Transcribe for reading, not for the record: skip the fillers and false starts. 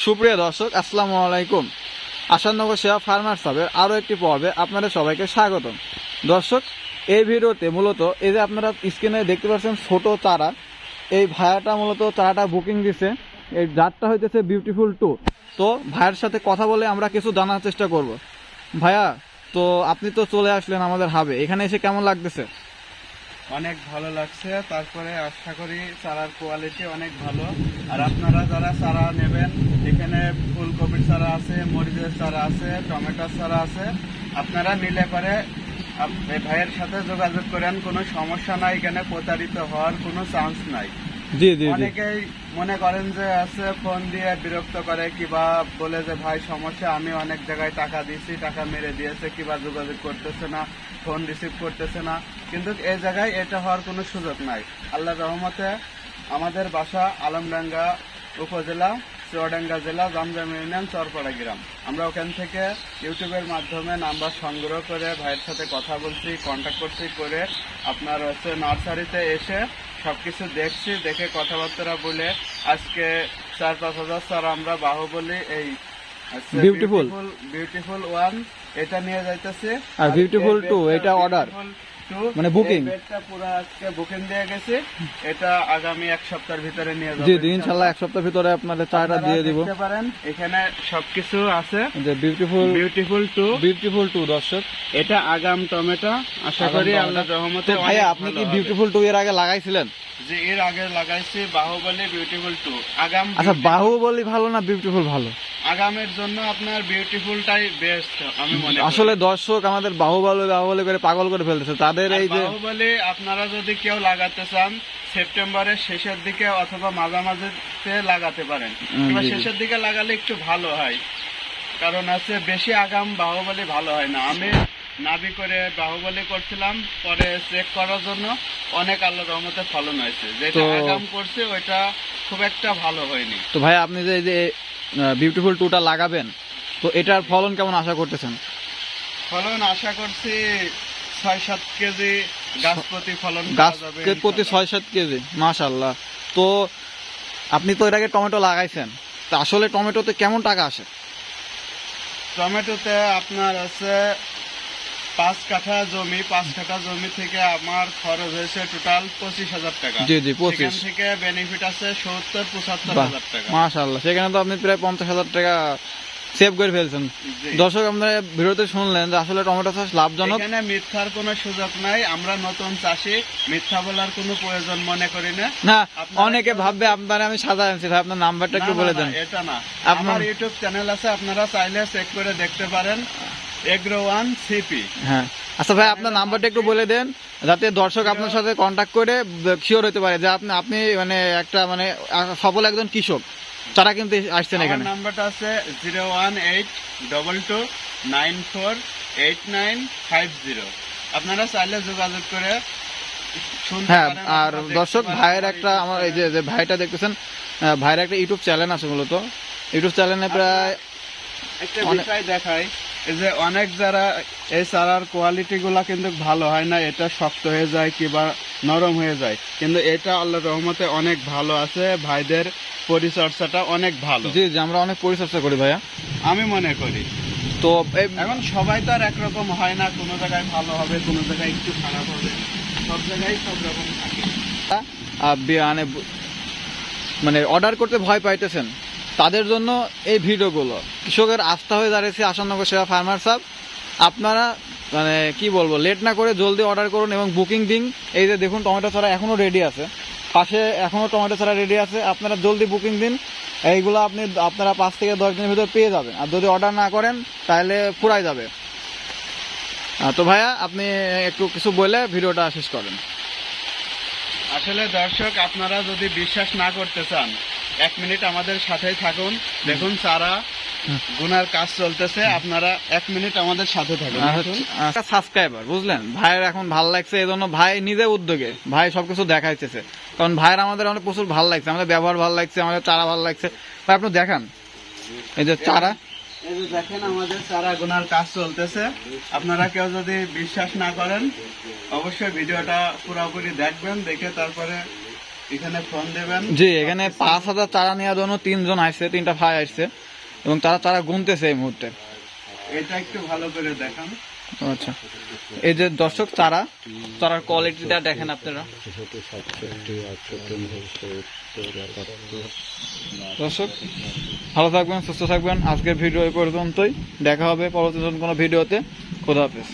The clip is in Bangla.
সুপ্রিয় দর্শক, আসসালামু আলাইকুম। আশানগর সেবা ফার্মার সাবের আরও একটি পর্বে আপনাদের সবাইকে স্বাগতম। দর্শক, এই ভিডিওতে মূলত এই যে আপনারা স্ক্রিনে দেখতে পাচ্ছেন ছোট চারা, এই ভাইয়াটা মূলত চারাটা বুকিং দিছে। এই জাতটা হইতেছে বিউটিফুল 2। তো ভাইয়ের সাথে কথা বলে আমরা কিছু জানার চেষ্টা করব। ভাইয়া, তো আপনি তো চলে আসলেন আমাদের হাবে, এখানে এসে কেমন লাগতেছে? অনেক ভালো লাগছে। তারপরে আশা করি চারার কোয়ালিটি অনেক ভালো। আর আপনারা যারা চারা নেবেন, এখানে ফুলকপির চারা আছে, মরিচের চারা আছে, টমেটোর চারা আছে। আপনারা নিলে পরে ভাইয়ের সাথে যোগাযোগ করেন, কোনো সমস্যা নাই, এখানে প্রতারিত হওয়ার কোনো চান্স নাই। জি জি। অনেকেই মনে করেন যে আছে ফোন দিয়ে বিরক্ত করে, কিবা বলে যে ভাই সমস্যা, আমি অনেক জায়গায় টাকা দিয়েছি, টাকা মেরে দিয়েছে, কিবা যোগাযোগ করতেছে না, ফোন রিসিভ করতেছে না। কিন্তু এই জায়গায় এটা হওয়ার কোনো সুযোগ নাই। আল্লাহর রহমতে আমাদের বাসা আলমডাঙ্গা উপজেলা, চুয়াডাঙ্গা জেলা, জামজাম ইউনিয়ন, চরপাড়া গ্রাম। আমরা ওখান থেকে ইউটিউবের মাধ্যমে নাম্বার সংগ্রহ করে ভাইয়ের সাথে কথা বলছি, কন্ট্যাক্ট করছি, করে আপনার নার্সারিতে এসে সবকিছু দেখছি, দেখে কথাবার্তা বলে আজকে 4-5 হাজার চারা আমরা বাহুবলী এই বিউটিফুল 1 এটা নিয়ে যাইতেছি। আর বিউটিফুল 2 এটা অর্ডার মানে বুকিং, এটা পুরো আজকে বুকিং দিয়ে গেছে। এটা আগামী এক সপ্তাহের ভিতরে নিয়ে যাব। জি ইনশাআল্লাহ এক সপ্তাহের ভিতরে আপনাদের চারাটা দিয়ে দিব। দেখতে পারেন এখানে সবকিছু আছে। যে বিউটিফুল 2 দর্শক, এটা আগাম টমেটো। আশা করি আল্লাহর রহমতে। ভাইয়া, আপনি কি বিউটিফুল 2 এর আগে লাগাইছিলেন? যে এর আগে লাগাইছি বাহুবলী বিউটিফুল 2 আগাম। আচ্ছা, বাহুবলী ভালো না বিউটিফুল ভালো? আগামের জন্য আপনার বিউটিফুলটাই বেস্ট আমি মনে করি। আসলে দর্শক আমাদের বাহুবলী করে পাগল করে ফেলতেছে তাদের। এই যে বাহুবলী আপনারা যদি কেউ লাগাতে চান, সেপ্টেম্বরের শেষের দিকে অথবা মাঝামাঝিতে লাগাতে পারেন, কিংবা শেষের দিকে লাগালে একটু ভালো হয়। কারণ আছে বেশি আগাম বাহুবলী ভালো হয় না। আমি নাবি করে বাহুবলী করছিলাম, পরে চেক করার জন্য অনেক আল্লাহর রহমতে ফলন হয়েছে। যেটা আগাম করছে ওইটা খুব একটা ভালো হয়নি। তো ভাই, আপনি যে বিউটিফুল 2টা লাগাবেন, তো এটার ফলন কেমন আশা করতেছেন? ফলন আশা করছি 6-7 কেজি গাছ প্রতি ফলন, গাছ প্রতি 6-7 কেজি, মাশাআল্লাহ। তো আপনি তো এর আগে টমেটো লাগাইছেন, তা আসলে টমেটোতে কেমন টাকা আসে? টমেটোতে আপনার আছে 5 কাঠা জমি থেকে আমার খরচ হয়েছে টোটাল 25,000 টাকা। জি 25 থেকে বেনিফিট আছে 70-75 হাজার টাকা। মাশাআল্লাহ, সেখানে তো আপনি প্রায় 50,000 টাকা সেভ করে ফেলছেন। দর্শক, আমরা ভিডিওতে শুনলেন যে আসলে টমেটো চাষ লাভজনক। এখানে মিথ্যার কোনো সুযোগ নাই। আমরা নতুন চাষি, মিথ্যা বলার কোনো প্রয়োজন মনে করি না। না, অনেকে ভাববে আপনারা আমি সাজা আনছি। ভাই, আপনার নাম্বারটা একটু বলে দেন। এটা না, আমার ইউটিউব চ্যানেল আছে, আপনারা চাইলে চেক করে দেখতে পারেন, Agro1 CP। হ্যাঁ, আচ্ছা ভাই, আপনার নাম্বারটা একটু বলে দেন, যাতে দর্শক আপনার সাথে কন্ট্যাক্ট করে শিওর হতে পারে যে আপনি মানে একটা মানে সফল একজন কৃষক তারা কিন্তু আসছেন এখানে। আমার নাম্বারটা আছে 01822948950। আপনারা চাইলে যোগাযোগ করে শুনতে হ্যাঁ, পারেন। আর দর্শক, ভাইয়ের একটা আমার এই যে ভাইটা দেখতেছেন, ভাইয়ের একটা ইউটিউব চ্যানেল আছে। মূলত ইউটিউব চ্যানেলে প্রায় একটা বিষয় দেখাই, যে অনেক যারা এই চারার কোয়ালিটি গুলা কিন্তু ভালো হয় না, এটা শক্ত হয়ে যায় কিংবা নরম হয়ে যায়, কিন্তু এটা আল্লাহর রহমতে অনেক ভালো আছে। ভাইদের পরিচর্যাটা অনেক ভালো। জি আমরা অনেক পরিচর্যা করি ভাইয়া, আমি মনে করি। তো এখন সবাই তো আর একরকম হয় না, কোনো জায়গায় ভালো হবে, কোনো জায়গায় একটু খারাপ হবে, সব জায়গায় সব রকম থাকে। মানে অর্ডার করতে ভয় পাইতেছেন তাদের জন্য এই ভিডিওগুলো কৃষকের আস্থা হয়ে দাঁড়িয়েছে আশানগর সেবা ফার্মার সাব। আপনারা মানে কি বলবো, লেট না করে জলদি অর্ডার করুন এবং বুকিং দিন। এই যে দেখুন, টমেটো চারা এখনও রেডি আছে, পাশে এখনও টমেটো চারা রেডি আছে। আপনারা জলদি বুকিং দিন, এইগুলো আপনারা 5 থেকে 10 দিনের ভিতর পেয়ে যাবেন। আর যদি অর্ডার না করেন তাহলে ফুরাই যাবে। তো ভাইয়া, আপনি একটু কিছু বলে ভিডিওটা শেষ করেন। আসলে দর্শক, আপনারা যদি বিশ্বাস না করতে চান, 1 মিনিট আমাদের সাথেই থাকুন, দেখুন চারা গুনার কাজ চলতেছে। আপনারা 1 মিনিট আমাদের সাথে থাকুন। সাবস্ক্রাইবার বুঝলেন, ভাইয়ের এখন ভালো লাগছে, এই জন্য ভাই নিজে উদ্যোগে ভাই সবকিছু দেখাইতেছে। কারণ ভাইয়ের আমাদের অনেক প্রচুর ভালো লাগছে, আমাদের ব্যবহার ভালো লাগছে, আমাদের চারা ভালো লাগছে। ভাই, আপনি দেখান এই যে চারা, এই যে দেখেন আমাদের চারা গুনার কাজ চলতেছে। আপনারা কেউ যদি বিশ্বাস না করেন, অবশ্যই ভিডিওটা পুরোপুরি দেখবেন, দেখে তারপরে এখানে ফোন দেবেন। জি, এখানে 5,000 চারা নেওয়ার জন্য 3 জন আসছে, 3টা ভাই আসছে এবং তারা চারা গুনতেছে এই মুহূর্তে। এটা একটু ভালো করে দেখান। আচ্ছা, এই যে দর্শক চারার কোয়ালিটিটা দেখেন আপনারা। দর্শক ভালো থাকবেন, সুস্থ থাকবেন। আজকের ভিডিও এই পর্যন্তই, দেখা হবে পরবর্তী কোনো ভিডিওতে। খোদা হাফেজ।